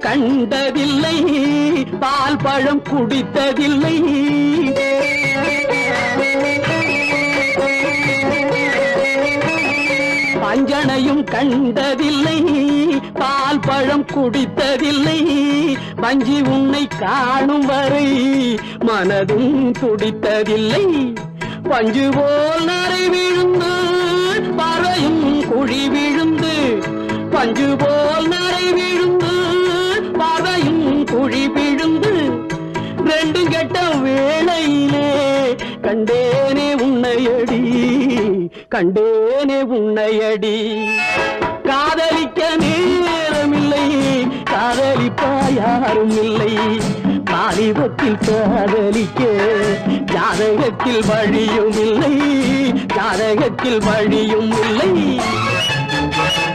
கண்டதில்லை பால் பழம் குடித்ததில்லை பஞ்சனையும் கண்டதில்லை பால் பழம் குடித்ததில்லை வஞ்சி உன்னை காணும் வரை மனதும் துடித்ததில்லை பஞ்சு போல் நரை விழுந்து பறையும் குழி விழுந்து பஞ்சு போல் நரை விழுந்து பறையும் குழி விழுந்து ரெண்டு கெட்ட வேளையிலே கண்டேனே உன்னையடி கண்டேனே உன்னையடி காதலிக்க நேரமில்லை காதலிப்பா யாரும் இல்லை வாலிபத்தில் காதலிக்க ஜாதகத்தில் வழியும் இல்லை ஜாதகத்தில் வழியும் இல்லை